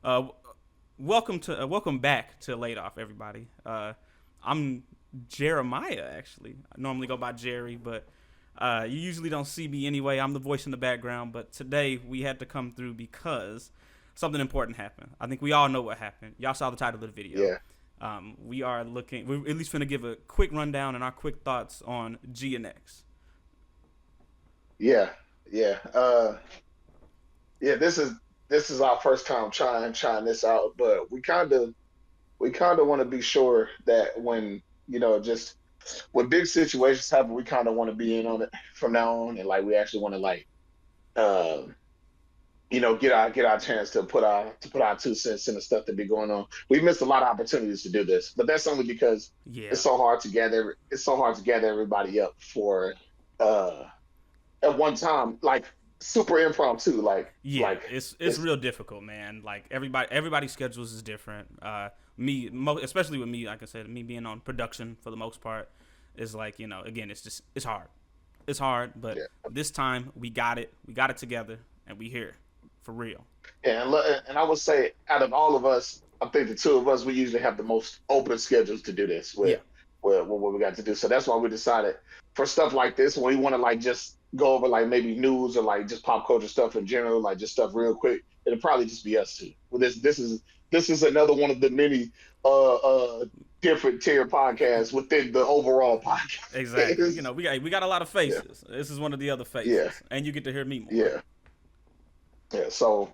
Uh, welcome back to Laid Off, everybody. I'm Jeremiah. Actually, I normally go by Jerry, but you usually don't see me anyway. I'm the voice in the background, but today we had to come through because something important happened. I think we all know what happened. Y'all saw the title of the video. Yeah, We're at least going to give a quick rundown and our quick thoughts on GNX. yeah, yeah. Yeah. This is our first time trying this out, but we kind of want to be sure that when just when big situations happen, we kind of want to be in on it from now on, and like we actually want to uh, get our chance to put our 2 cents in the stuff that be going on. We missed a lot of opportunities to do this, but that's only because Yeah, it's so hard to gather everybody up for uh at one time, like super impromptu, yeah, like it's it's real difficult, man. Like everybody's schedules is different. Especially with me, like I said, me being on production for the most part is like again, it's hard. It's hard, but yeah. this time we got it together, and we here for real. And I would say out of all of us, I think the two of us we usually have the most open schedules to do this Yeah, with what we got to do. So that's why we decided for stuff like this, when we want to like just go over like maybe news or like just pop culture stuff in general, like just stuff real quick, it'll probably just be us two. Well, this is another one of the many uh uh different tier podcasts within the overall exactly. podcast. We got a lot of Yeah, faces. This is one of the other yeah, faces, and you get to hear me more. yeah. Yeah, so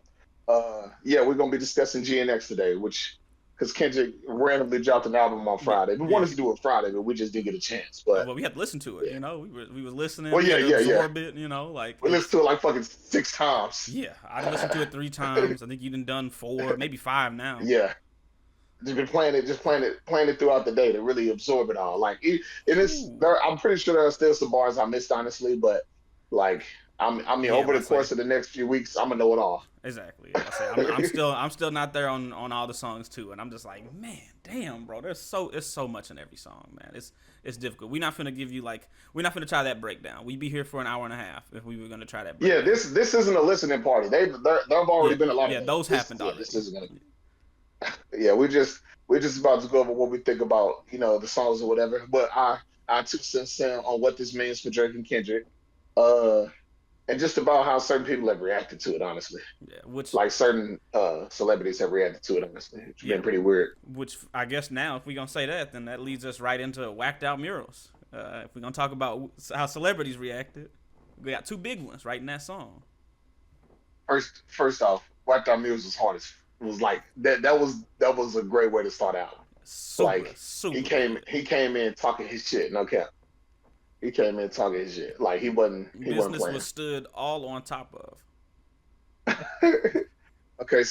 yeah, we're gonna be discussing GNX today, which because Kendrick randomly dropped an album on Yeah, Friday. We yeah. wanted to do it Friday, but we just didn't get a chance. But Well, we had to listen to it. yeah, We were listening. well, We yeah, had to yeah, yeah. absorb it. Like We listened it's to it like fucking 6 times. yeah. I listened to it 3 times. I think you done four, maybe five now. Yeah, just been playing it, playing it throughout the day to really absorb it all. Like it is. Ooh. There, I'm pretty sure there are still some bars I missed, honestly, but like I mean, Yeah, over I the say course of the next few weeks, I'm gonna know it all. exactly. Yeah, I say I'm still not there on all the songs too, and I'm just like, man, damn, bro. It's so much in every song, man. It's difficult. We're not finna try that breakdown. We'd be here for an hour and a half if we were gonna try that Yeah, breakdown. this isn't a listening party. There've Yeah, already been a lot of yeah, those. those happened This already. isn't gonna. Yeah, we're just about to go over what we think about the songs or whatever. But our 2 cents on what this means for Drake and Kendrick, uh, and just about how certain people have reacted to it. Honestly, Yeah, which like certain celebrities have reacted to it. Honestly, it's yeah, been pretty weird. which I guess now if we're gonna say that, then that leads us right into whacked out murals. If we're gonna talk about how celebrities reacted, we got two big ones right in that song. First off, Wiped Out Muse was hard as was like that. That was a great way to start out. Super, Like he super came good. he came in talking his shit. No cap. He came in talking his shit. Like he wasn't Business playing. was stood all on top of. Okay,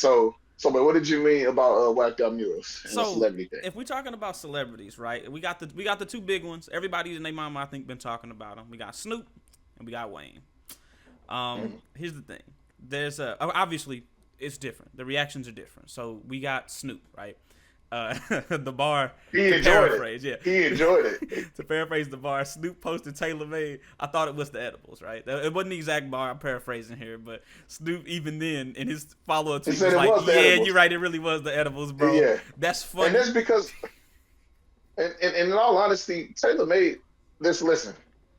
but what did you mean about whacked out murals and the So celebrity thing? if we're talking about celebrities, right? We got the two big ones. Everybody in their mama, I think, been talking about them. We got Snoop and we got Wayne. Mhm. Here's the thing. Obviously it's different. The reactions are different. So we got Snoop, right? The bar He to enjoyed it. paraphrase, yeah. He enjoyed it. To paraphrase the bar, Snoop posted Taylor made. I thought it was the edibles, right? It wasn't the exact bar. I'm paraphrasing here, but Snoop even then in his follow up He tweet said was it like, was the "Yeah, you're edibles. right. It really was the edibles, bro. Yeah, That's and funny." that's because, and in all honesty, Taylor made this. Listen,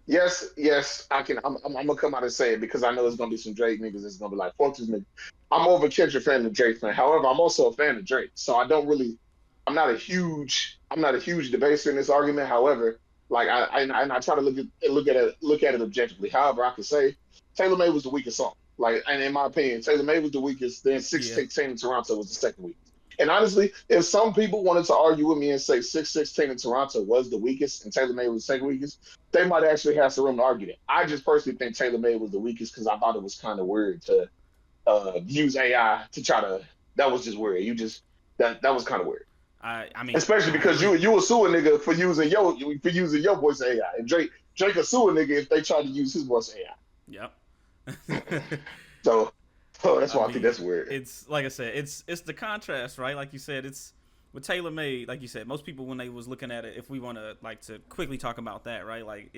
yes, yes, I can. I'm gonna come out and say it because I know there's gonna be some Drake niggas that's gonna be like, "Fuck this nigga." I'm more of a Kendrick fan than Drake fan. However, I'm also a fan of Drake, so I don't really. I'm not a huge debater in this argument. However, like I try to look at it objectively. However, I can say Taylor May was the weakest song. Like, and in my opinion, Taylor May was the weakest. Then six Yeah, sixteen in Toronto was the second weakest. And honestly, if some people wanted to argue with me and say 616 in Toronto was the weakest and Taylor May was the second weakest, they might actually have some room to argue that. I just personally think Taylor May was the weakest because I thought it was kind of weird to use AI to try to. That was just weird. That was kind of weird. I mean, Especially I because agree. you will sue a nigga for using your voice AI, and Drake will sue a nigga if they try to use his voice Yep. AI. So, that's I why I think mean, that's weird. it's like I said, it's the contrast, right? Like you said, it's with Taylor made. Like you said, most people when they was looking at it, if we want to like to quickly talk about that, right? Like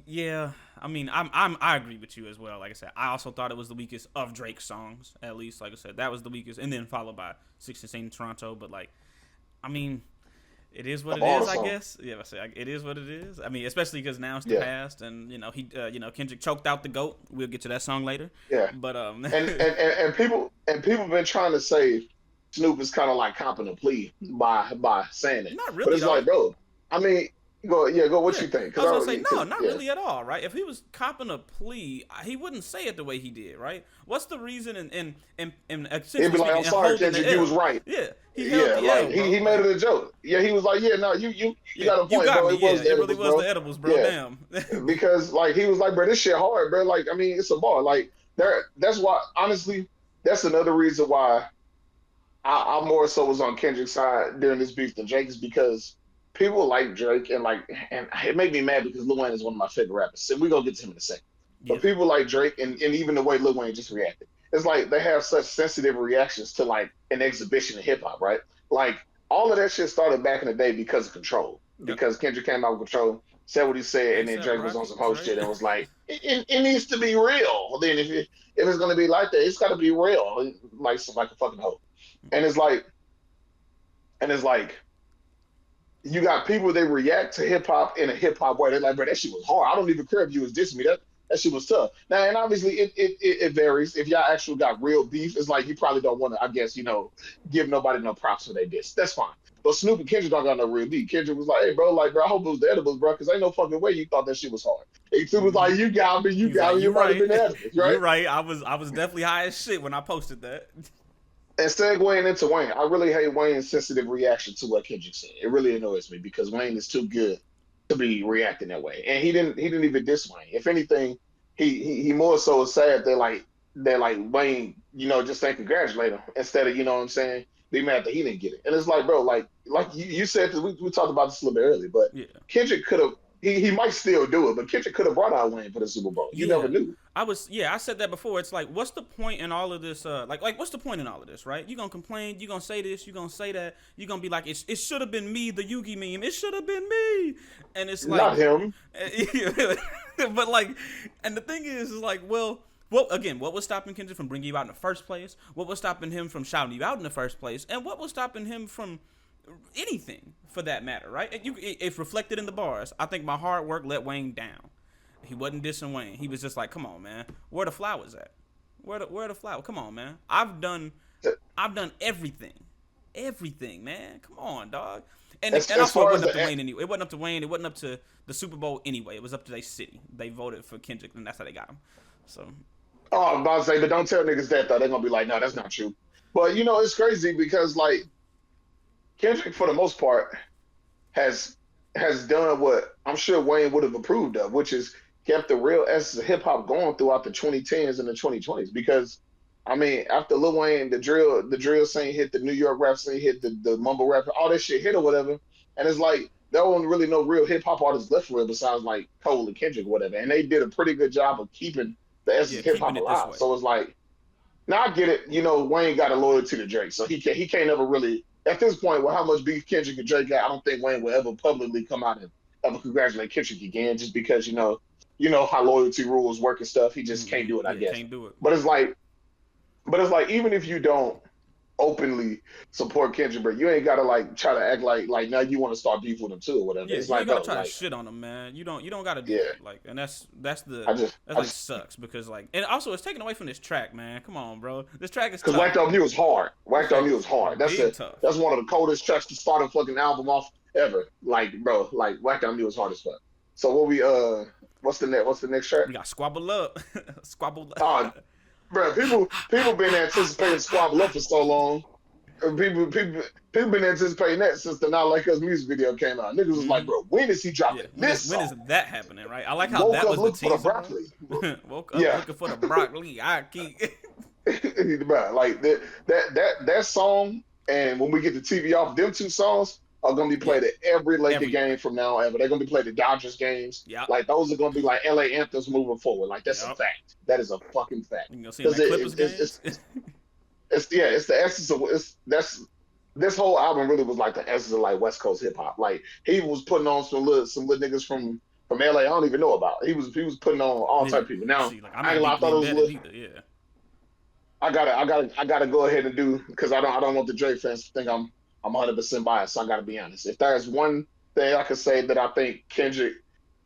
Yeah, I mean, I agree with you as well. Like I said, I also thought it was the weakest of Drake's songs. At least, like I said, that was the weakest, and then followed by 16 in Toronto. But like, I mean, it is what Of it all the is, I songs. guess. Yeah, I say it is what it is. I mean, especially because now it's the Yeah, past, and Kendrick choked out the goat. We'll get to that song later, yeah. but And people been trying to say Snoop is kind of like copping a plea by saying it, not but really it's like, though. bro, I mean, go. What Yeah, you think? I Because was gonna say no, because not really at all, right? If he was copping a plea, he wouldn't say it the way he did, right? What's the reason in he'd essentially be like, speaking I'm in sorry, holding Kendrick, the you was L? right. Yeah, he held Yeah, the like L, he bro. made Like, it a joke. Yeah, he was like, yeah, no, you yeah, got a you point, got bro. me. It Yeah, was the it really edibles, was bro. the edibles, bro. Yeah, Damn. because like he was like, bro, this shit hard, bro. Like, I mean, it's a bar. Like there, that's why. Honestly, that's another reason why I more so was on Kendrick's side during this beef than Drake is because people like Drake and it made me mad because Lil Wayne is one of my favorite rappers. So we gonna get to him in a second. Yeah, But people like Drake and even the way Lil Wayne just reacted, it's like they have such sensitive reactions to like an exhibition of hip hop, right? Like all of that shit started back in the day because of Control, yep. because Kendrick came out with Control, said what he said, and then ASAP Drake was on Rocky, some whole Trey. shit and was like, it needs to be real. Well, then if it's gonna be like that, it's got to be real, like a fucking hoe. And it's like and it's like you got people they react to hip hop in a hip hop way. They're like, bro, that shit was hard. I don't even care if you was dissing me. That shit was tough. Now, and obviously it varies. If y'all actually got real beef, it's like you probably don't want to, I guess, give nobody no props for their diss. That's fine. But Snoop and Kendrick don't got no real beef. Kendrick was like, hey, bro, I hope it was the edibles, bro, because ain't no fucking way you thought that shit was hard. And Snoop was Mm-hmm. like, you He's got like, me, you it might have right, been the edibles, you right? right. I was definitely high as shit when I posted that. And segueing into Wayne, I really hate Wayne's sensitive reaction to what Kendrick said. It really annoys me because Wayne is too good to be reacting that way. And he didn't even diss Wayne. If anything, he more so is sad that Wayne, just ain't congratulate him instead of, what I'm saying, be mad that he didn't get it. And it's like, bro, like you said, we talked about this a little bit earlier, but Yeah. Kendrick could have he might still do it, but Kendrick could have brought out Wayne for the Super Bowl. You never Yeah. knew. I said that before. It's like, what's the point in all of this? What's the point in all of this, right? You gonna complain, you gonna say this, you gonna say that, you gonna be like, it should have been me, the Yugi meme. It should have been me, and it's like, Not him. but like, and the thing is like, well, again, what was stopping Kendrick from bringing you out in the first place? What was stopping him from shouting you out in the first place? And what was stopping him from anything for that matter, right? It's reflected in the bars. I think my hard work let Wayne down. He wasn't dissing Wayne. He was just like, "Come on, man. Where the flowers at? Where the flower? Come on, man. I've done everything, man. Come on, dog." And and As also, it far as wasn't up to the Wayne anyway. It wasn't up to Wayne. It wasn't up to the Super Bowl anyway. It was up to their city. They voted for Kendrick, and that's how they got him. So Oh, I'm about to say, but don't tell niggas that though. They're gonna be like, no, that's not true. But it's crazy because like Kendrick, for the most part, has has done what I'm sure Wayne would have approved of, which is kept the real essence of hip hop going throughout the 2010s and the 2020s. Because I mean, after Lil Wayne, the drill scene hit, the New York rap scene hit, the mumble rap, all this shit hit or whatever, and it's like there wasn't really no real hip hop artists left for real besides like Cole and Kendrick or whatever, and they did a pretty good job of keeping the essence yeah, of hip keeping hop it this alive. way. So it's like now I get it. Wayne got a loyalty to Drake, so he can't ever really at this point with how much beef Kendrick and Drake got. I don't think Wayne will ever publicly come out and ever congratulate Kendrick again, just because how loyalty rules work and stuff. He just can't Mm-mm. do it, I Yeah, guess. can't do it. But it's like, even if you don't openly support Kendrick, but you ain't gotta like try to act like now you want to start beef with him too or whatever. Yeah, It's you ain't like, gotta bro, try to like, shit on them, man. You don't gotta do yeah, that. Like, and that's the I just that's I like just sucks because like, and also it's taken away from this track, man. Come on, bro. This track is because tough. Whacked Out Me was hard. This Whacked Out track Me is was hard. big tough. That's one of the coldest tracks to start a fucking album off ever. Like, bro, like Whacked Out Me was hard as fuck. So what's the next track? We got squabble up, squabble. Uh bro, people been anticipating Squabble Up for so long. People been anticipating that since the Not Like Us music video came out. Niggas was like, Mm-hmm. bro, when is he Yeah, dropping when is this when song? is that happening? Right. I like how Woke that up was the looking for the teaser, bro. broccoli. Woke up Yeah. looking for the broccoli. I keep. Bro, like that song, and when we get the TV off, them two songs are gonna be Yeah, played at every Laker game everywhere. from now on ever. They're gonna be played at Dodgers games. Yep. Like those are gonna be like LA anthems moving forward. Like that's a Yep. fact. That is a fucking fact. You can go see him Because at Clippers games. it's the essence of it's that's this whole album really was like the essence of like West Coast hip hop. Like he was putting on some little niggas from LA I don't even know about. He was putting on all Yeah. type of people. Now See, like I'm I ain't not gonna lie, I deeply thought it was a embedded little. either. Yeah. I gotta go ahead and do because I don't want the Drake fans to think I'm 100% biased. So I gotta be honest. If there's one thing I could say that I think Kendrick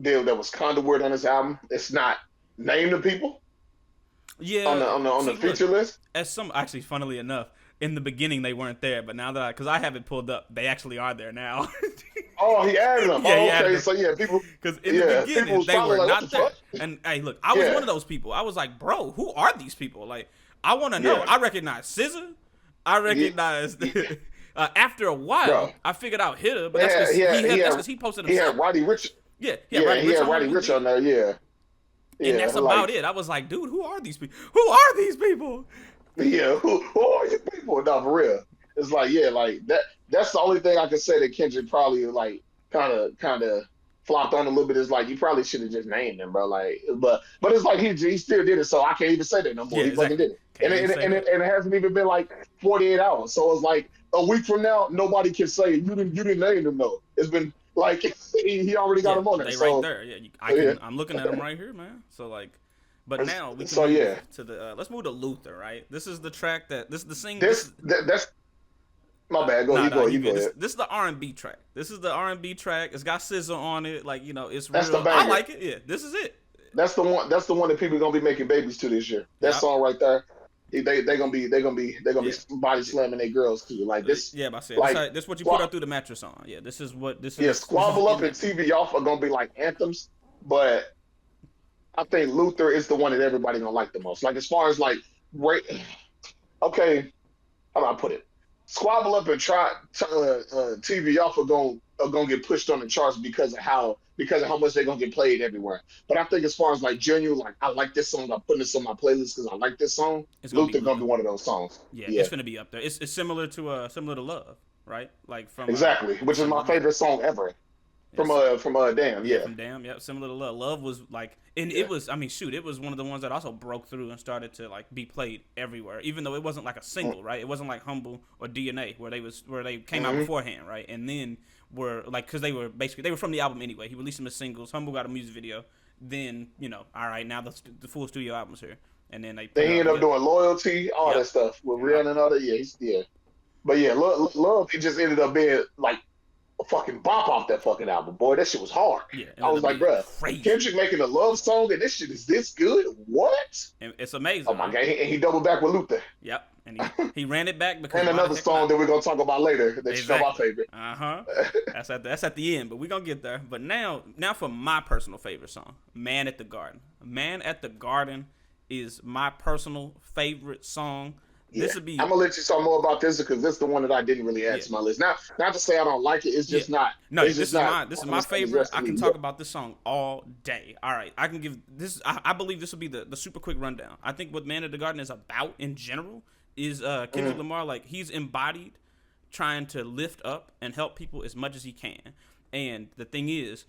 did that was kind of weird on this album, it's not name the people on Yeah. the See, look, feature list. as some actually, funnily enough, in the beginning they weren't there, but now that because I have it pulled up, they actually are there now. Oh, he added them. Yeah, he Oh, added okay. them So yeah, people, because in the yeah, people beginning was they probably were like, what the not there. fuck? And hey, look, I was one Yeah, of those people. I was like, bro, who are these people? Like, I want to know. yeah, I recognize SZA. I yeah, recognize. yeah. After a while, Bro, I figured out Hitter, but he that's had because he had he that's had because he posted he himself. had Roddy Rich. Yeah, he had Yeah, Roddy he Rich had on Roddy him. He Rich on did. there. Yeah, And yeah, that's like about it. I was like, dude, who are these people? Who are these people? yeah. Who are you people? No, for real. It's like yeah, like that. That's the only thing I can say that Kendrick probably like kind of flopped on a little bit. Is like you probably should have just named him, bro. Like, but it's like he still did it, so I can't even say that no more. Yeah, He fucking exactly. did it, Can't even say and that. it hasn't even been like 48 hours. So it's like a week from now, nobody can say you didn't name him though. It's been like he already got Yeah, him on there. they right So, there. Yeah, I so yeah, can. I'm looking at them right here, man. So like, but now we can so move yeah, to the. Let's move to Luther. Right. This is the track that this is the sing. This this is that's my bad. Go nah, you nah, go you you good. go This ahead. this is the R&B track. This is the R&B track. It's got SZA on it. Like it's That's the real. I banger. like it. Yeah, this is it. That's the one. That's the one that people are gonna be making babies to this year. That Yep. song right there. They gonna be Yeah. body slamming their girls too. Like this, Yeah, but I said this. like This what you put squab, out through the mattress on. Yeah, this is what this yeah, is. This is squabble up in and that. TV off are gonna be like anthems. But I think Luther is the one that everybody gonna like the most. Like as far as like rate, okay, how do I put it? Squabble up and TV off are gonna get pushed on the charts because of how much they're gonna get played everywhere. But I think as far as like genuine, like I like this song, I'm putting this on my playlist because I like this song. It's gonna be Luther gonna Luther. be one of those songs. Yeah, Yeah, it's gonna be up there. It's similar to Love, right? Like exactly. Which is from my favorite song ever. From it's Damn, yeah yeah. from Damn. Yeah, similar to Love. Love was like, and Yeah. it was. I mean, shoot, it was one of the ones that also broke through and started to like be played everywhere. Even though it wasn't like a single, right? It wasn't like Humble or DNA where they came out Mm-hmm. beforehand, right? And then were like because they were from the album anyway. He released them as singles. Humble got a music video. Then all right, now the full studio album's here, and then they put They it all ended up together. doing Loyalty, all Yep. that stuff with Yep. Rihanna and all that. Yeah, yeah. But yeah, Love, it just ended up being like a fucking bop off that fucking album. Boy, that shit was hard. Yeah, it I ended was up like, being bruh, crazy. Kendrick making a love song and this shit is this good? What? And it's Oh amazing, my right? god, and he doubled back with Luther. Yep. And he ran it back because And why the another heck not? song that we're gonna talk about later that's not my Exactly. favorite. Uh huh. That's at the end, but we're gonna get there. But now for my personal favorite song, "Man at the Garden." "Man at the Garden" is my personal favorite song. Yeah, This would be I'm gonna let you talk more about this because this is the one that I didn't really add yeah to my list. Not to say I don't like it. It's yeah. just not. No, It's this just is not my this is on my the same as the favorite. rest I of can me. talk about this song all day. All right, I can give this. I believe this will be the super quick rundown. I think what "Man at the Garden" is about in general is Kendrick Lamar. Like he's embodied trying to lift up and help people as much as he can. And the thing is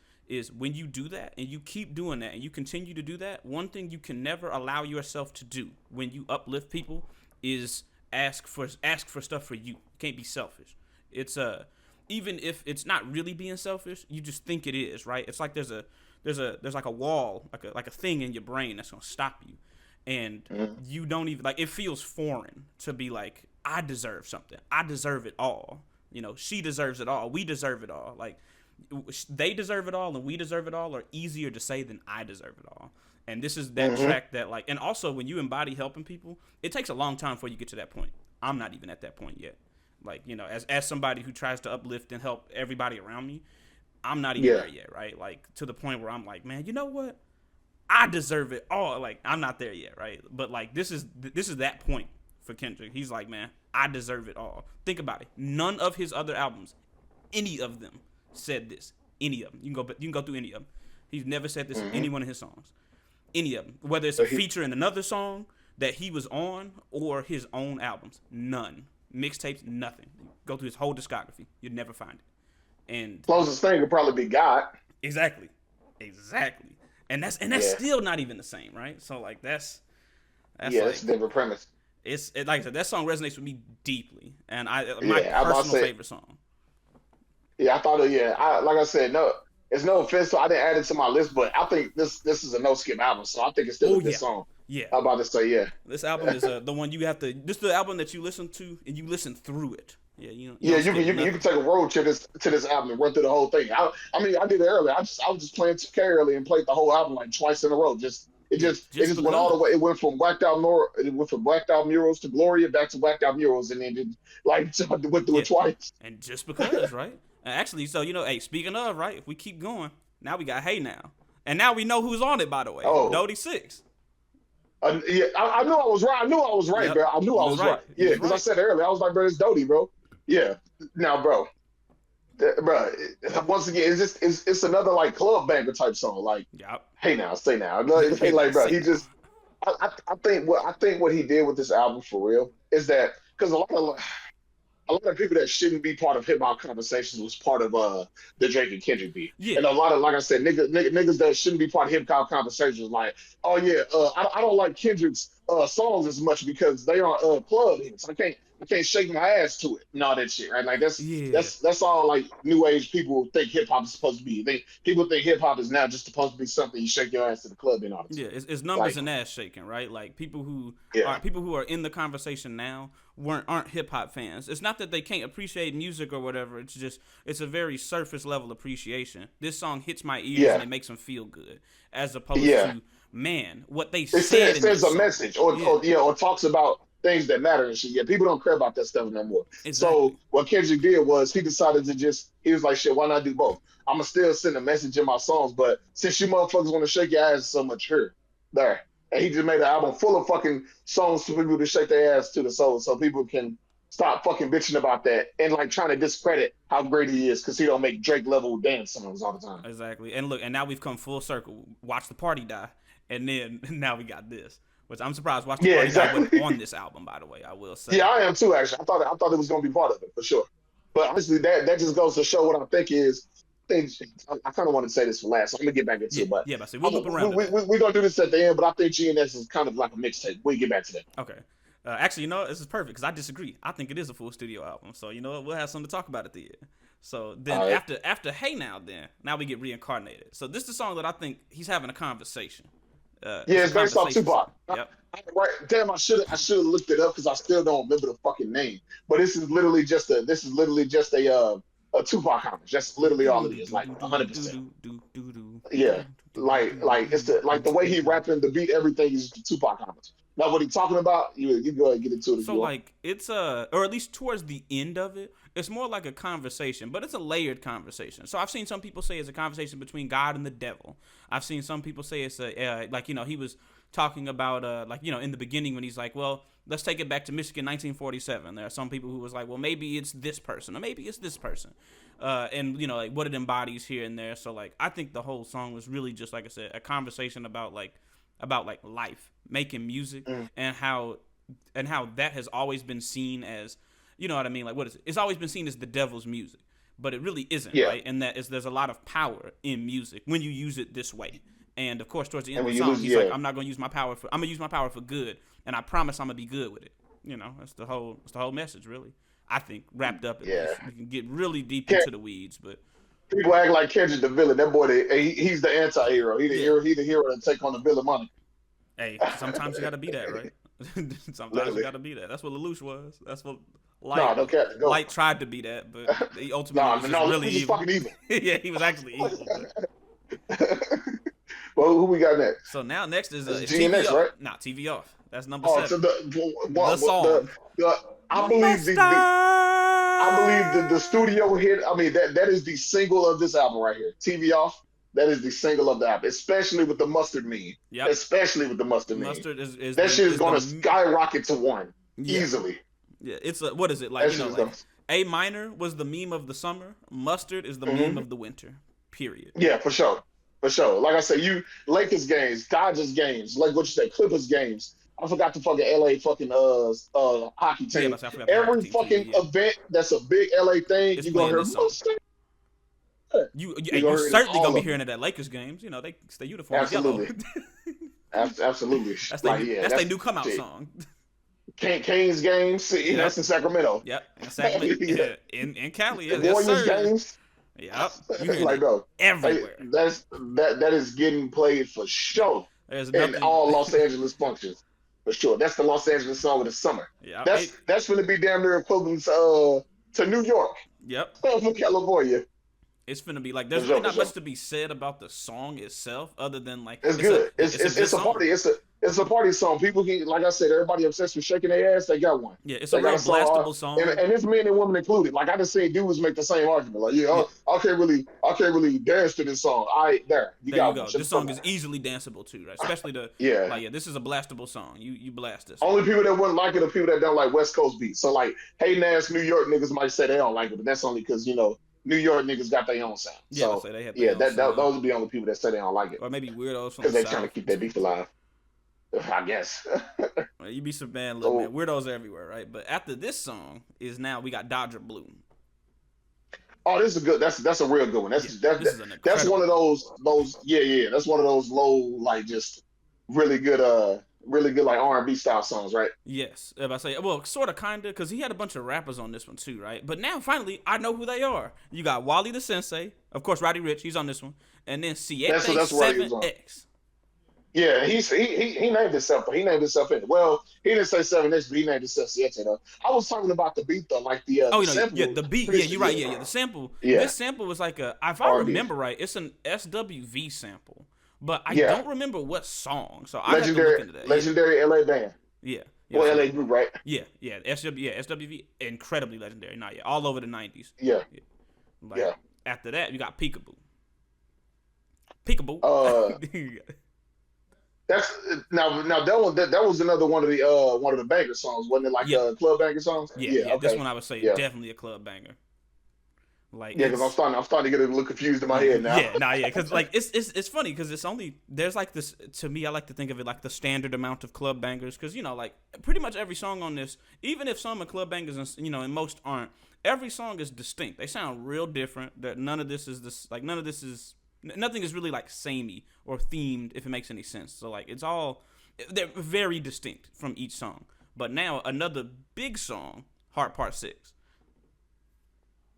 when you do that and you keep doing that and you continue to do that, one thing you can never allow yourself to do when you uplift people is ask for stuff for you. You can't be selfish. It's even if it's not really being selfish, you just think it is, right? It's like there's like a wall, like a thing in your brain that's gonna stop you, and you don't even like. It feels foreign to be like, I deserve something. I deserve it all. She deserves it all. We deserve it all. Like they deserve it all and we deserve it all are easier to say than I deserve it all. And this is that track that like, and also when you embody helping people, it takes a long time before you get to that point. I'm not even at that point yet. Like, as somebody who tries to uplift and help everybody around me, I'm not even Yeah, there yet, right? Like to the point where I'm like, man, you know what? I deserve it all. Like I'm not there yet, right? But like this is that point for Kendrick. He's like, man, I deserve it all. Think about it. None of his other albums, any of them, said this. Any of them. You can go through any of them. He's never said this in any one of his songs. Any of them. Whether it's so a he feature in another song that he was on or his own albums. None. Mixtapes, nothing. Go through his whole discography. You'd never find it. And closest thing could probably be God. exactly. And that's Yeah, still not even the same, right? So like that's yeah, like it's a different premise. like I said, that song resonates with me deeply, and my Yeah, I'm about to personal say. favorite song. Yeah, I thought. Yeah, like I said, no. It's no offense, so I didn't add it to my list, but I think this is a no skip album, so I think it's still Oh a good yeah, song. yeah. I'm about to say, yeah. This album is the one you have to. This is the album that you listen to and you listen through it. Yeah, you Yeah, don't you skip can you nothing. can take a road trip to this album and run through the whole thing. I mean I did it earlier. I was just playing 2K early and played the whole album like twice in a row. Yeah, It just just went all the because. way. It went from Blacked Out Murals to Gloria back to Blacked Out Murals, and then it, like went through Yeah, it twice. and just because, right? Actually, so hey, speaking of, right? If we keep going, now we got Hey Now, and now we know who's on it. By the way, Oh, Dodie Six. yeah, I knew I was right. I knew I was right, Yep, bro. I knew you I was was right. right. You Yeah, was because I right. said it earlier. I was like, bro, it's Dodie, bro. Yeah. Now, bro, bro. Once again, it's another like club banger type song. Like, Yep. hey now, say now, Hey now, like, bro, say he now. just I think what he did with this album for real is that because a lot of people that shouldn't be part of hip hop conversations was part of the Drake and Kendrick beat, Yeah, and a lot of like I said, niggas that shouldn't be part of hip hop conversations like, oh yeah, I don't like Kendrick's songs as much because they are club hits. I can't shake my ass to it and all that shit, right? Like yeah, that's all like new age people think hip hop is supposed to be. People think hip hop is now just supposed to be something you shake your ass to the club and all this. yeah. It's numbers Like, and ass shaking, right? Like yeah, people who are in the conversation now aren't hip hop fans. It's not that they can't appreciate music or whatever. It's just it's a very surface level appreciation. This song hits my ears and yeah, it makes them feel good, as opposed yeah. to man, what they It said in sends this a song. message Yeah, or talks about things that matter and shit. Yeah, people don't care about that stuff no more. So exactly. what Kendrick did was he decided to he was like, shit, why not do both? I'm gonna still send a message in my songs, but since you motherfuckers want to shake your ass so much, here, there. And he just made an album full of fucking songs for people to shake their ass to the soul, so people can stop fucking bitching about that and like trying to discredit how great he is because he don't make Drake level dance songs all the time. Exactly. And look, and now we've come full circle. Watch the party die, and then now we got this, which I'm surprised. Watch the Yeah, party die wasn't exactly. on this album, by the way. I will Yeah, say. I am too. Actually, I thought it was gonna be part of it for sure. But honestly, that just goes to show what I think is. I kind of want to say this for last. So I'm gonna get back into Yeah, it, but yeah. But see, we'll loop around to that. we're gonna do this at the end. But I think GNX is kind of like a mixtape. We get back to that. Okay. Actually, this is perfect because I disagree. I think it is a full studio album. So you know what? We'll have something to talk about at the end. So then All right. after Hey now we get reincarnated. So this is the song that I think he's having a conversation. Yeah, It's a it's based off conversation song. Tupac. Yep. Right, damn, I should have looked it up because I still don't remember the fucking name. But this is literally just a Tupac homage. That's literally all it is, like 100%. Yeah, like it's the way he rapping, the beat, everything is Tupac homage. Now what he talking about, you go ahead and get into it if So you want. like it's or at least towards the end of it, it's more like a conversation, but it's a layered conversation. So I've seen some people say it's a conversation between God and the devil. I've seen some people say it's a like he was talking about like in the beginning when he's like, well, let's take it back to Michigan 1947. There are some people who was like, well, maybe it's this person or maybe it's this person. And like what it embodies here and there. So like I think the whole song was really just like I said, a conversation about life, making music, Mm, and how that has always been seen as, you know what I mean? Like, what is it? It's always been seen as the devil's music, but it really isn't, yeah, right? And there's a lot of power in music when you use it this way. And of course, towards the end and of when the you song, lose, he's like, yeah, I'm gonna use my power for good, and I promise I'm gonna be good with it. That's the whole message, really. I think wrapped up at yeah. least. We can get really deep into the weeds, but People act like Kendrick the villain. That boy, he's the anti-hero. He the yeah. hero. He the hero to take on the villain money. Hey, sometimes you gotta be that, right? Sometimes you Literally. gotta be that. That's what Lelouch was. That's what No, no cat. Go. Light tried to be that, but he ultimately No, was just no, really he's just evil. fucking evil. Yeah, he was actually evil. But. Well, who we got next? So now next is It's TV GNX, off. right? Nah, TV off. That's number Oh, so 7. The song. the I believe I believe the studio hit. I mean that is the single of this album right here. TV off. That is the single of the album, especially with the mustard meme. Yep. Especially with the mustard meme. Mustard is That the shit is is gonna the skyrocket to 1 yeah easily. yeah. It's a what is it like? That shit is gonna. A minor was the meme of the summer. Mustard is the meme of the winter. Period. Yeah, for sure. For sure. Like I said, you Lakers games, Dodgers games, like what you said, Clippers games. I forgot the fucking LA fucking hockey Yeah, team. but I forgot the Every hockey team too. fucking Yeah, event that's a big LA thing, it's you gonna playing hear this song. Mustard. You're Gonna hear certainly all gonna be of hearing them. it at Lakers games. They stay uniform yellow. Absolutely. Absolutely. Like yeah, That's their new come out shit. song. Canes games, Yep. that's in Sacramento. Yep, exactly. Yeah. In Cali, The yes Warriors sir. games. Yep. You hear Like, it bro, hey, everywhere. that is getting played for sure There's in nothing. all Los Angeles functions for sure. That's the Los Angeles song of the summer. Yep. That's going to be damn near equivalent to New York Yep. from California. It's finna be like For there's really sure, for not much sure. to be said about the song itself, other than like It's good. it's a good It's a song. party. It's a party song. People can, like I said, everybody obsessed with shaking their ass. They got one. Yeah, it's a They got real a song, blastable song. and it's men and women included. Like I just seen dudes make the same argument. Like, yeah, Yeah, I can't really dance to this song. There, you there you got one. go. Shut This the fuck song is up. easily danceable too, right? Especially the Yeah. like yeah, this is a blastable song. You blast this one. Only people that wouldn't like it are people that don't like West Coast beats. So like, hey, ass New York niggas might say they don't like it, but that's only because New York niggas got their own sound. Yeah, let's So say they have their yeah, own sound, those would be the only people that say they don't like it or maybe weirdos from because the they're trying to south. keep that beef alive. I guess. You be some man, look man, So weirdos everywhere, right? But after this song is now we got Dodger Blue. oh, this is good. That's a real good one. Yeah, this is an That's one incredible of one. those yeah. That's one of those low like just really good like R&B style songs, right? Yes, if I say well, sort of, kinda, because he had a bunch of rappers on this one too, right? But now finally, I know who they are. You got Wally the Sensei, of course, Roddy Ricch, he's on this one, and then Siete That's what he was Seven on. X. Yeah, he named himself. He named himself in it. Well, he didn't say 7X, but he named himself Siete though. I was talking about the beat though, like Oh, the you know, yeah, sample. the beat, yeah, you're right, yeah, the sample. Yeah, This sample was like a, if I R&B. remember right, it's an SWV sample, but I Yeah, don't remember what song, so I have to look into that. Yeah, legendary LA band. yeah, yeah. Well, So LA group, right? yeah, SWV, incredibly legendary. Not yet, all over the '90s. Yeah, Yeah. Like yeah. after that, you got Peekaboo. Peekaboo. Uh, that's now that was another one of the banger songs, wasn't it? Like Yeah, club banger songs. yeah, Yeah, yeah. This okay. one I would say Yeah, definitely a club banger. Like yeah. Because it's I'm starting to get a little confused in my yeah, head now. yeah, nah, yeah, because like it's funny because it's only there's like this to me. I like to think of it like the standard amount of club bangers because like pretty much every song on this, even if some are club bangers and most aren't, every song is distinct. They sound real different. That none of this is this like none of this is nothing is really like samey or themed if it makes any sense. So like it's all they're very distinct from each song. But now another big song, Heart Part 6.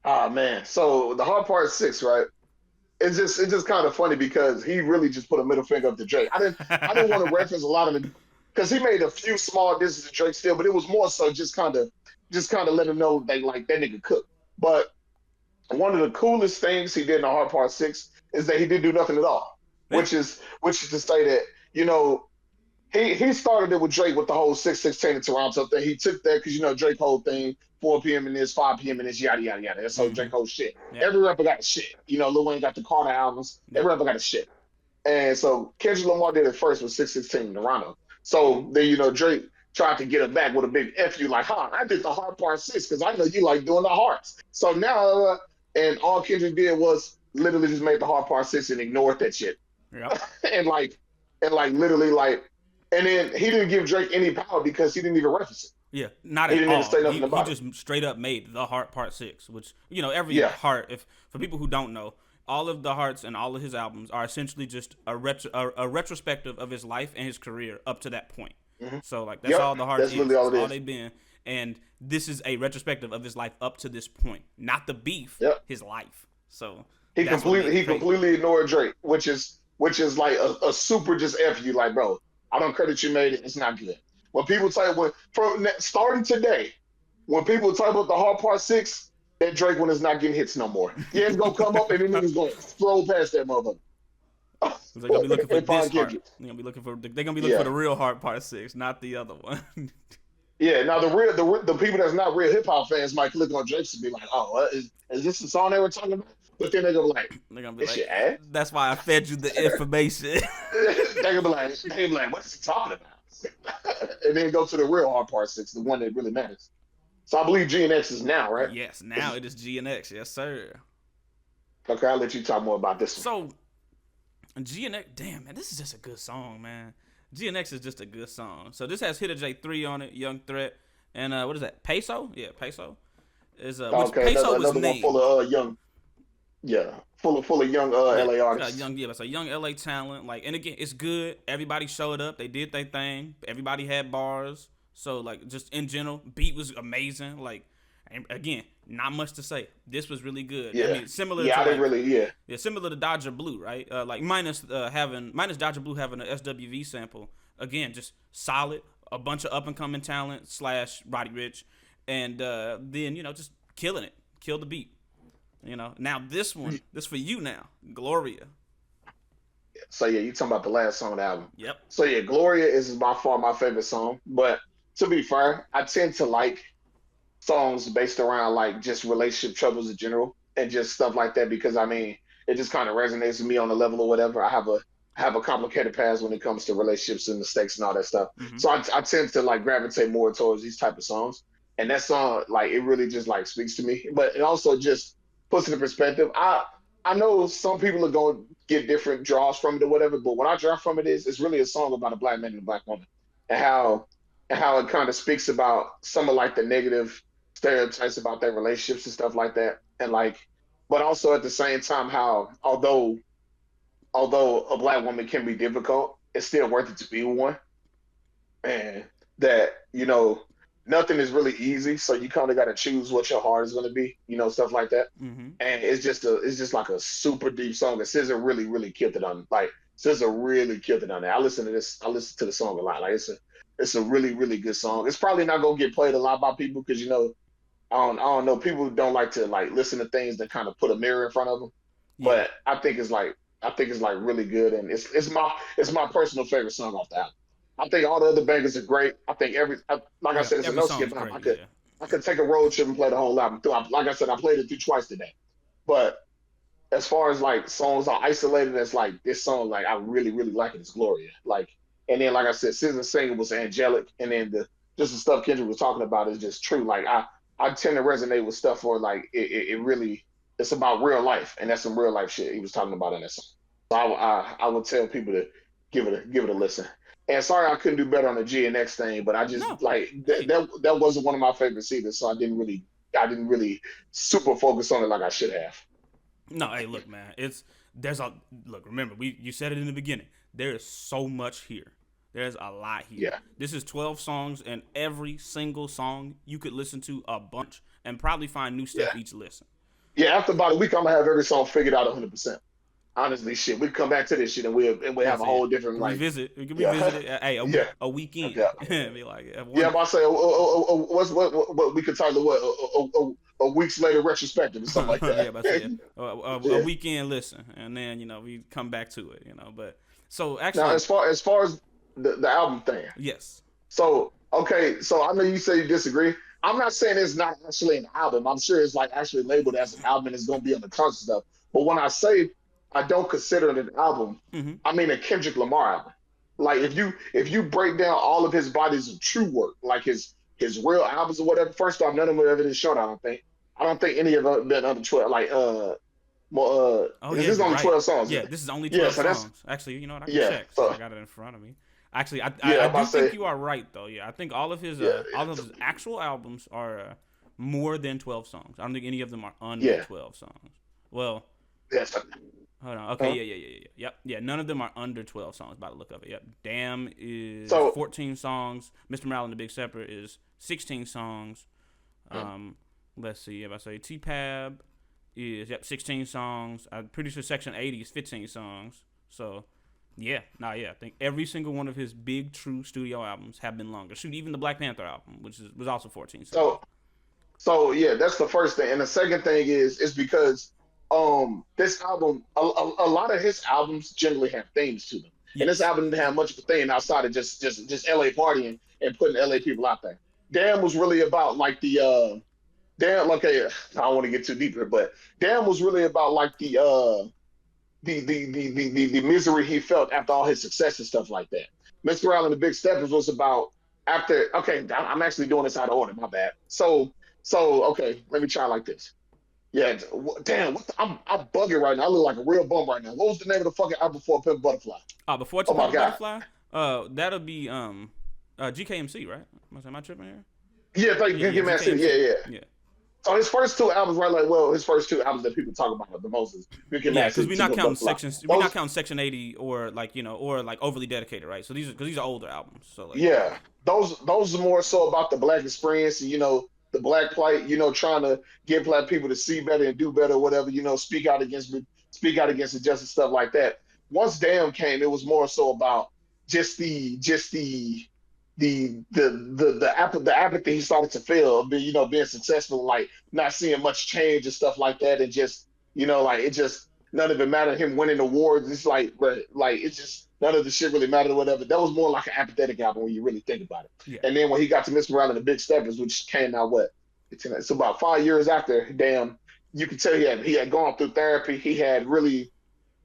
Ah man. So the hard part 6, right? It's just kind of funny because he really just put a middle finger up to Drake. I didn't want to reference a lot of it because he made a few small disses to Drake still, but it was more so just kind of let him know they like that nigga cook. But one of the coolest things he did in the hard part 6 is that he didn't do nothing at all, Yeah. which is to say that he started it with Drake with the whole 616 in Toronto thing. He took that because Drake whole thing 4 p.m. in this, 5 p.m. in this, yada yada yada. That's how Mm-hmm. Drake whole shit. Yeah. Every rapper got a shit. Lil Wayne got the Carter albums. Yeah. Every rapper got a shit. And so Kendrick Lamar did it first with 616 in Toronto. So then Drake tried to get it back with a big F you like, I did the hard part 6 because I know you like doing the hearts. So now and all Kendrick did was literally just make the hard part 6 and ignored that shit. Yep. and literally and then he didn't give Drake any power because he didn't even reference it. Yeah, not He at didn't even all. say He nothing about it. just straight up made the Heart Part 6, which every Yeah, heart. If for people who don't know, all of the hearts and all of his albums are essentially just a retrospective of his life and his career up to that point. hmm So like that's yep, all the heart that's is. literally all That's it all is. they've been, and this is a retrospective of his life up to this point, not the beef, Yep. his life. So He that's what made it crazy. completely ignored Drake, which is like a super just F you like, bro. I don't care that you made it. It's not good. When people starting today, when people talk about the hard part 6, that Drake one is not getting hits no more. Yeah, it's gonna come up and then niggas gonna scroll past that motherfucker. They're gonna be looking for And this find heart. Kendrick. They're gonna be looking for Yeah. the real Heart Part 6, not the other one. Yeah, now the people that's not real hip hop fans might click on Drake and be like, "Oh, is this the song they were talking about?" But then they're gonna be like, They're gonna be "This like, shit ass." that's why I fed you the information. They gonna be like, "What's he talking about?" And then go to the real hard part 6, the one that really matters. So I believe GNX is now, right? Yes, now it is GNX. Yes, sir. Okay, I'll let you talk more about this one. So GNX, damn man, this is just a good song, man. GNX is just a good song. So this has Hitter J3 on it, Young Threat, and what is that? Peso? Yeah, Peso is which Okay, Peso was another one named. full of young, yeah, full of young Yeah, LA it's got artists. it's a young LA talent. Like, and again, it's good. Everybody showed up. They did their thing. Everybody had bars. So like, just in general, beat was amazing. Like, And again, not much to say. This was really good. I Yeah. mean, similar Yeah, to I didn't like really. Yeah. yeah, similar to Dodger Blue, right? Like minus Dodger Blue having an SWV sample. Again, just solid. A bunch of up and coming talent / Roddy Ricch, and then just killing it, kill the beat. Now this for you now, Gloria. So yeah, you talking about the last song on the album. Yep. So yeah, Gloria is by far my favorite song. But to be fair, I tend to like songs based around like just relationship troubles in general and just stuff like that because I mean it just kind of resonates with me on the level or whatever. I have a complicated past when it comes to relationships and mistakes and all that stuff. Mm-hmm. So I tend to like gravitate more towards these type of songs. And that song, like, it really just like speaks to me. But it also just puts it in perspective. I know some people are going to get different draws from it or whatever, but what I draw from it is it's really a song about a black man and a black woman, and how it kind of speaks about some of like the negative stereotypes about their relationships and stuff like that, and like, but also at the same time how although a black woman can be difficult, it's still worth it to be one, and that nothing is really easy, so you kind of got to choose what your heart is going to be, stuff like that. Mm-hmm. And it's just like a super deep song. And really killed it on like SZA really killed it on that. I listen to the song a lot. Like it's a really good song. It's probably not gonna get played a lot by people because I don't know, people don't like to like listen to things that kind of put a mirror in front of them. Yeah. But I think it's like really good, and it's my personal favorite song off the album. I think all the other bangers are great. I think like I said, it's a Every no song's skip album. great. I could take a road trip and play the whole album through. Like I said, I played it through twice today. But as far as like songs are isolated, as like this song, like I really like it. It's Gloria. Like, and then like I said, Susan singing was angelic, and then just the stuff Kendrick was talking about is just true. Like I tend to resonate with stuff where like it really it's about real life, and that's some real life shit he was talking about in that song. So I would tell people to give it a listen. And sorry I couldn't do better on the GNX thing, but I just No. like that wasn't one of my favorite seasons, so I didn't really super focus on it like I should have. No, hey, look, man. Remember, you said it in the beginning. There is so much here. There's a lot here. Yeah. This is 12 songs, and every single song you could listen to a bunch and probably find new stuff each listen. Yeah, after about a week, I'm gonna have every song figured out 100%. Honestly, shit, we come back to this shit and we'll have a whole different like revisit. We can revisit it. Hey, a weekend. Yeah. Be like, yeah, but I say, what we could talk about a weeks later retrospective or something like that. Yeah, but a weekend listen, and then we come back to it. But so actually, now as far as the album thing, yes. So okay, so I know you say you disagree. I'm not saying it's not actually an album. I'm sure it's like actually labeled as an album and it's gonna be on the cover stuff. But when I say I don't consider it an album, Mm-hmm. I mean a Kendrick Lamar album. Like if you break down all of his bodies of true work, like his real albums or whatever. First off, none of them have been short. I don't think any of them been under 12. Like this is only 12 songs. Yeah, this is only 12 songs. Actually, I can check. So I got it in front of me. Actually, I do think you are right though. Yeah, I think all of his actual albums are more than 12 songs. I don't think any of them are under 12 songs. Well, hold on. Okay, yeah. None of them are under 12 songs by the look of it. Yep. Damn is 14 songs. Mr. Morale and the Big Stepper is 16 songs. Let's see. If I say T-Pab is 16 songs. I'm pretty sure Section 80 is 15 songs. So. I think every single one of his big true studio albums have been longer. Shoot, even the Black Panther album, which was also 14 songs. So yeah, that's the first thing. And the second thing is because this album, a lot of his albums generally have themes to them. Yes. And this album didn't have much of a theme outside of just LA partying and putting LA people out there. Damn was really about like the Damn, okay, I don't want to get too deep here, but Damn was really about like the misery he felt after all his success and stuff like that. Mr. Allen, the Big Steppers was about after. Okay, I'm actually doing this out of order. My bad. So okay, let me try like this. Yeah, damn, I'm bugging right now. I look like a real bum right now. What was the name of the fucking album before Pimp Butterfly? Before Pimp Butterfly? That'll be GKMC, right? Am I tripping here? Yeah, thank you. Yeah. So his first two albums, right? Like, his first two albums that people talk about the most is because we're not counting sections. We're not counting Section 80 or like or like Overly Dedicated, right? So these are older albums. So like, yeah, those are more so about the Black experience and the black plight, trying to get black people to see better and do better, whatever, speak out against injustice, stuff like that. Once Damn came, it was more so about just the apathy he started to feel, being successful, like not seeing much change and stuff like that, and just like it just none of it mattered. Him winning awards, it's like it's just none of the shit really mattered or whatever. That was more like an apathetic album when you really think about it. Yeah. And then when he got to Mr. Morale and the Big Steppers, which came out it's about 5 years after Damn, you could tell he had gone through therapy. He had really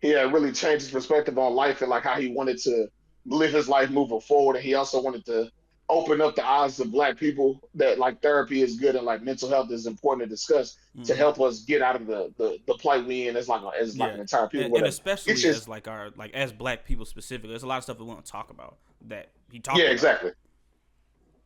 changed his perspective on life and like how he wanted to live his life moving forward. And he also wanted to open up the eyes of black people that like therapy is good and like mental health is important to discuss to help us get out of the plight we in as an entire people. And especially just, as like as black people specifically, there's a lot of stuff that we don't talk about that he talked about. Yeah, exactly.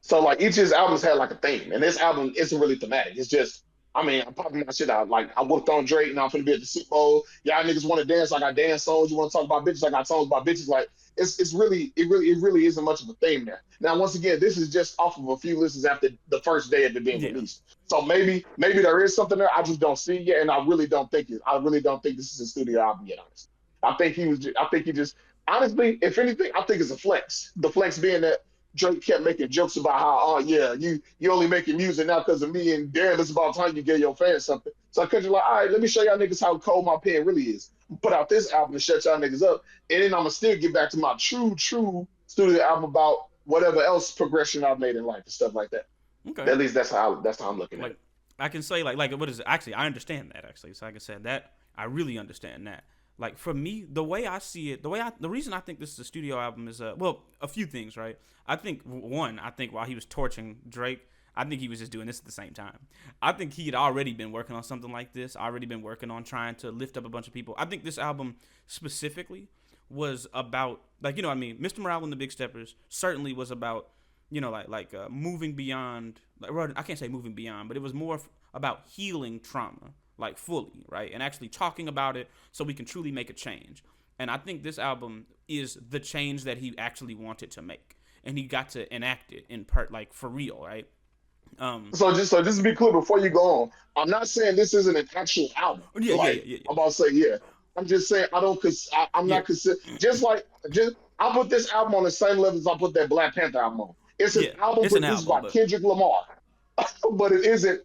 So like each of his albums had like a theme, and this album isn't really thematic. It's just, I mean, I'm popping my shit out. Like I worked on Drake, and I'm gonna be at the Super Bowl. Y'all niggas want to dance? I got dance songs. You want to talk about bitches? I got songs about bitches. Like it really isn't much of a theme there. Now, once again, this is just off of a few listens after the first day of it being released. So maybe there is something there. I just don't see it yet, and I really don't think this is a studio album yet. Honestly, I think he just honestly, if anything, I think it's a flex. The flex being that Drake kept making jokes about how, oh yeah, you only making music now because of me, and damn, it's about time you get your fans something. So I couldn't like, all right, let me show y'all niggas how cold my pen really is. Put out this album to shut y'all niggas up, and then I'm gonna still get back to my true studio album about whatever else progression I've made in life and stuff like that. Okay. At least that's how I'm looking at it. I can say like what is it? Actually, I understand that actually. So like I said, that I really understand that. Like for me, the way I see it, the reason I think this is a studio album is a few things, right? I think while he was torching Drake, I think he was just doing this at the same time. I think he had already been working on something like this, already been working on trying to lift up a bunch of people. I think this album specifically was about like, what I mean, Mr. Morale and the Big Steppers certainly was about, moving beyond, I can't say moving beyond, but it was more about healing trauma. Like fully, right? And actually talking about it so we can truly make a change. And I think this album is the change that he actually wanted to make. And he got to enact it in part, like for real, right? So just to be clear before you go on, I'm not saying this isn't an actual album. Yeah. I'm about to say, yeah. I'm just saying I'm not consider I put this album on the same level as I put that Black Panther album on. It's an album produced by Kendrick Lamar. But it isn't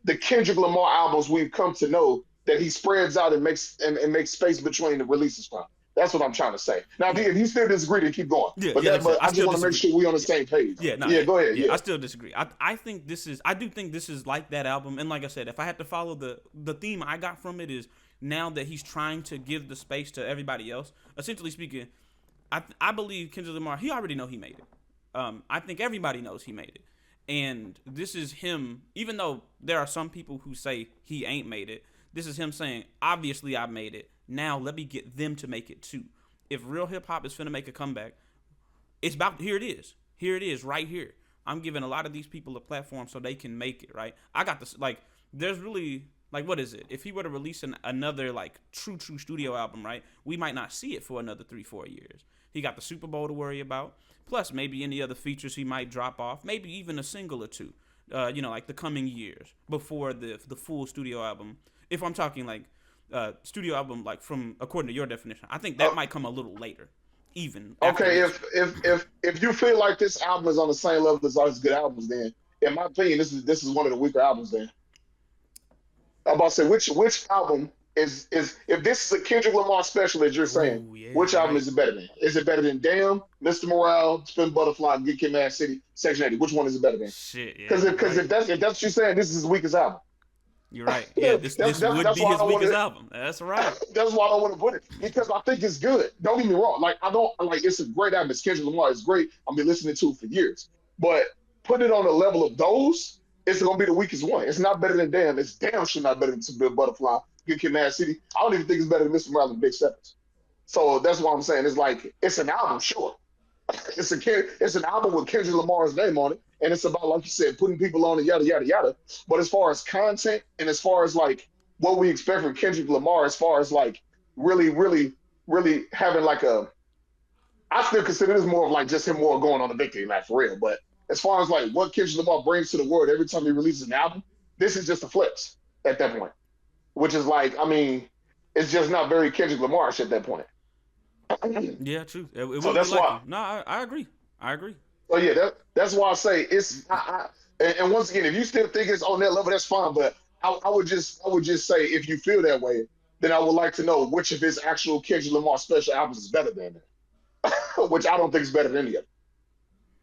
the Kendrick Lamar albums we've come to know that he spreads out and makes space between the releases from. That's what I'm trying to say. Now, if you still disagree, then keep going. But I just want to make sure we're on the same page. Go ahead. I still disagree. I do think this is like that album. And like I said, if I had to follow the theme I got from it is now that he's trying to give the space to everybody else, essentially speaking, I believe Kendrick Lamar, he already know he made it. I think everybody knows he made it. And this is him, even though there are some people who say he ain't made it, this is him saying, obviously I made it. Now let me get them to make it too. If real hip hop is finna make a comeback, here it is. Here it is right here. I'm giving a lot of these people a platform so they can make it, right? I got this, there's really, what is it? If he were to release another, true studio album, right? We might not see it for another 3-4 years. He got the Super Bowl to worry about. Plus, maybe any other features he might drop off. Maybe even a single or two, the coming years before the full studio album. If I'm talking studio album, from according to your definition, I think that might come a little later, even. Okay, if you feel like this album is on the same level as all his good albums, then in my opinion, this is one of the weaker albums. Then I'm about to say which album is if this is a Kendrick Lamar special, as you're saying, which album is it better than? Is it better than Damn, Mr. Morale, Spin Butterfly, Get Kid, Mad City, Section 80? Which one is it better than? Shit, yeah. Because if that's what you're saying, this is his weakest album. You're right. Yeah, this would be his weakest album. That's right. That's why I don't want to put it, because I think it's good. Don't get me wrong. It's a great album. It's Kendrick Lamar. It's great. I've been listening to it for years. But put it on the level of those, it's gonna be the weakest one. It's not better than Damn. It's damn sure not better than Spin Butterfly, Good Kid, Mad City. I don't even think it's better than Mr. Morale and Big Steppers. So that's what I'm saying. It's an album, sure. It's an album with Kendrick Lamar's name on it, and it's about, like you said, putting people on and yada yada yada. But as far as content and as far as what we expect from Kendrick Lamar, as far as really having I still consider this more of just him more going on the victory lap for real. But as far as like what Kendrick Lamar brings to the world every time he releases an album, this is just a flex at that point. Which is like, I mean, it's just not very Kendrick Lamar-ish at that point. Yeah, true. It So wouldn't be that's like why. him. No, I agree. I agree. So yeah, that's why I say it's. And once again, if you still think it's on that level, that's fine. But I would just say if you feel that way, then I would like to know which of his actual Kendrick Lamar special albums is better than that. Which I don't think is better than any of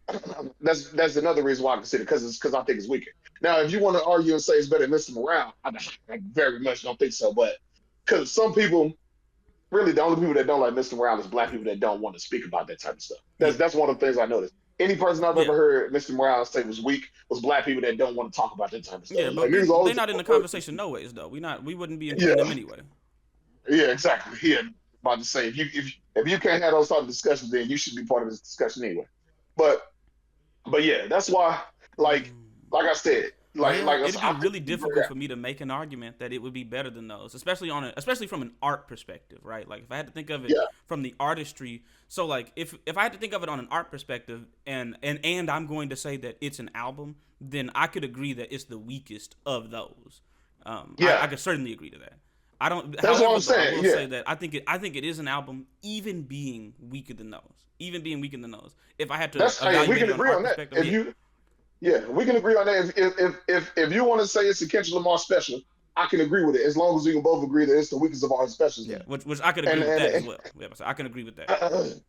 them. That's another reason why I consider because I think it's weaker. Now, if you want to argue and say it's better than Mr. Morale, I very much don't think so. But because some people, really, the only people that don't like Mr. Morale is black people that don't want to speak about that type of stuff. Yeah. That's one of the things I noticed. Any person I've Yeah. ever heard Mr. Morale say was weak was black people that don't want to talk about that type of stuff. Yeah, but Like, niggas they're always, not in the conversation no ways though. We wouldn't be including them yeah, anyway. yeah, exactly. Yeah, about to say if you can't have those type of discussions, then you should be part of this discussion anyway. But but yeah, that's why like I said, Well, I it'd said, be I think really it's difficult for me to make an argument that it would be better than those, especially from an art perspective, right? Like if I had to think of it yeah, from the artistry, so like if I had to think of it on an art perspective, and I'm going to say that it's an album, then I could agree that it's the weakest of those. I yeah. could certainly agree to that. I don't. That's what However, I'm though, I saying. will Yeah, say that I think it is an album, even being weaker than those. Even being weaker than those. If I had to that's hey, we evaluate can it on an agree art on that. perspective, If yeah, you Yeah, we can agree on that. If you want to say it's a Kendrick Lamar special, I can agree with it as long as we can both agree that it's the weakest of our specials. yeah, Then, which I could agree and with that as and, well. Yeah, so I can agree with that. and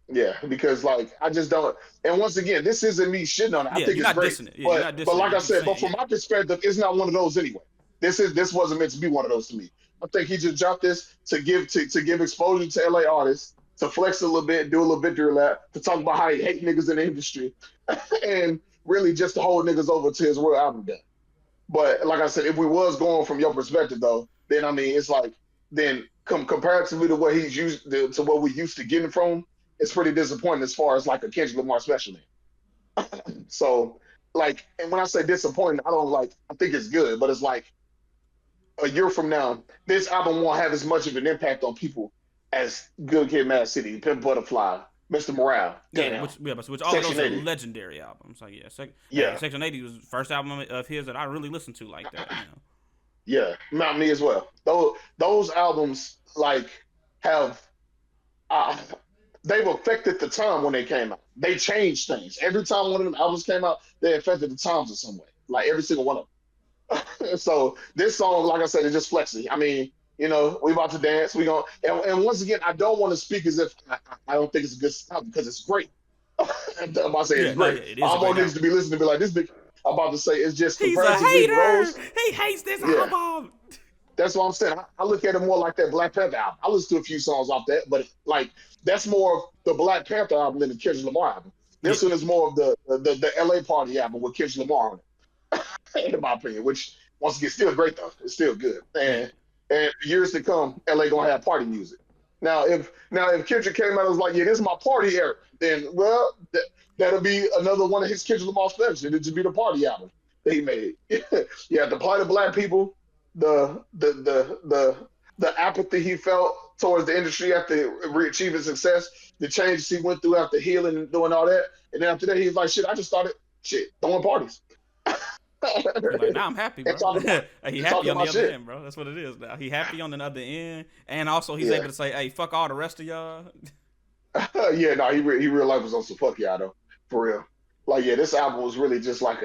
yeah, because like I just don't. And once again, this isn't me shitting on it. I Yeah, think you're it's not great, dissing it. Yeah, you're but not dissing it. like I You're just said, but saying, from yeah, my perspective, it's not one of those anyway. This wasn't meant to be one of those to me. I think he just dropped this to give exposure to LA artists, to flex a little bit, do a little victory lap, to talk about how he hate niggas in the industry, and really just to hold niggas over to his real album done. But like I said, if we was going from your perspective though, then I mean it's like then comparatively to what he's used to what we used to getting from, it's pretty disappointing as far as like a Kendrick Lamar special. So like, and when I say disappointing, I don't like. I think it's good, but it's like a year from now, this album won't have as much of an impact on people as Good Kid, Mad City, Pimp Butterfly, Mr. Morale, yeah, damn, which all of those Section are 80. legendary albums. Like yeah, Yeah, Section 80 was the first album of his that I really listened to like that. yeah, Mount Me as well. Those albums like have uh, they've affected the time when they came out. They changed things. Every time one of them albums came out, they affected the times in some way. Like every single one of them. So this song, like I said, is just flexy. I mean, we about to dance. We going and once again, I don't want to speak as if I don't think it's a good album because it's great. I'm about to say it's Yeah, no, great. yeah, it is I a great want niggas album. to be listening to be like this big. I'm about to say it's just He's a comparatively to hater. those. He hates this Yeah, album. that's what I'm saying. I look at it more like that Black Panther album. I listen to a few songs off that, but like that's more of the Black Panther album than the Kendrick Lamar album. Yeah, This one is more of the LA Party album with Kendrick Lamar on it, in my opinion. Which once again, still great though. It's still good. yeah. And years to come, LA gonna have party music. Now if Kendrick came out and was like, yeah, this is my party era, then well that'll be another one of his Kendrick Lamar specials. It'll just be the party album that he made. You have to apply to black people the apathy he felt towards the industry after achieving success, the changes he went through after healing and doing all that. And then after that, he's like, shit, I just started throwing parties. He's like, nah, I'm happy, and bro. talking about He and happy talking on the about other shit. end, bro. That's what it is now. He happy on the other end, and also he's Yeah. able to say, hey, fuck all the rest of y'all. Yeah, no, he real life was on some fuck y'all though. For real. Like, yeah, this album was really just like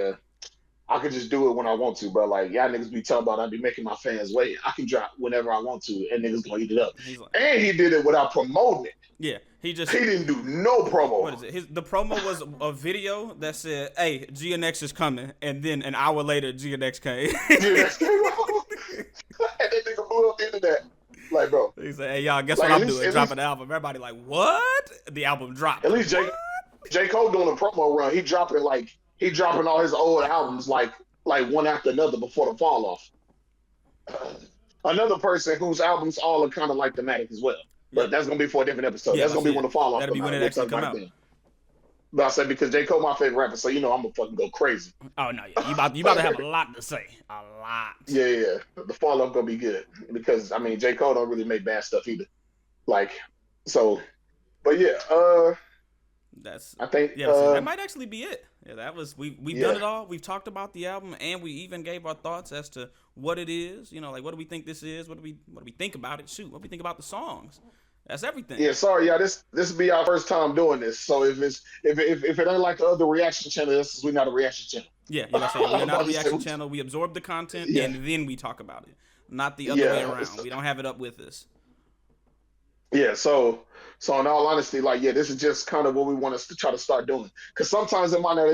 I could just do it when I want to, but like y'all niggas be talking about I be making my fans wait. I can drop whenever I want to, and niggas gonna eat it up. He's like, And he did it without promoting it. yeah, he He didn't do no promo. what is it? The promo was a video that said, hey, GNX is coming, and then an hour later, GNX came. Yeah, that's came out. And that nigga blew up the internet. Like, bro. He said, hey, y'all, guess Like what at I'm least doing? at Dropping least an album. Everybody like, what? The album dropped. at least J. Cole doing a promo run. He dropping all his old albums like one after another before the fall off. Another person whose albums all are kind of like thematic as well. Yeah, But that's gonna be for a different episode. yeah, That's but gonna be yeah, when the fall off that'll be come when out. it We'll actually talk come about it out. then. But I said because J. Cole my favorite rapper, so I'm gonna fucking go crazy. Oh no, yeah, you about to have a lot to say, a lot. Yeah. The fall off gonna be good because I mean J. Cole don't really make bad stuff either. Like so, but yeah, That's I think yeah. So that might actually be it. Yeah, that was we've done Yeah. it all. We've talked about the album, and we even gave our thoughts as to what it is. You know, like what do we think this is? What do we think about it? Shoot, what do we think about the songs? That's everything. Yeah, sorry, y'all. This be our first time doing this. So if it ain't like the other reaction channel, this is we not a reaction channel. Yeah, like I said, we I'm are not a about to say, reaction channel. We absorb the content yeah, and then we talk about it, not the other way yeah, around. We don't have it up with us. yeah. So in all honesty, like yeah, this is just kind of what we want us to try to start doing. Because sometimes it might not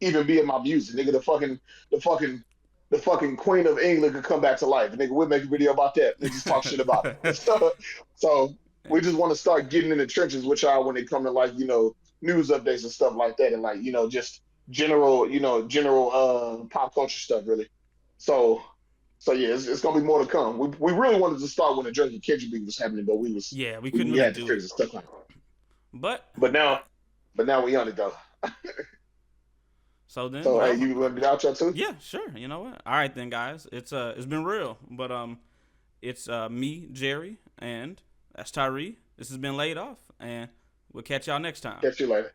even be in my music, nigga. The fucking the fucking Queen of England could come back to life, nigga. We'll make a video about that and just talk shit about it. So we just want to start getting in the trenches with y'all when it come to like news updates and stuff like that, and like just general pop culture stuff really. So yeah, it's gonna be more to come. We really wanted to start when the Drake and Kendrick beat was happening, but Yeah, we couldn't we really had to do figure it. some stuff out. But But now we on it though. so then, So hey, well, you want to get outro too? yeah, sure. You know what? All right then, guys. It's been real, but it's me, Jerry, and that's Tyree. This has been Laid Off, and we'll catch y'all next time. Catch you later.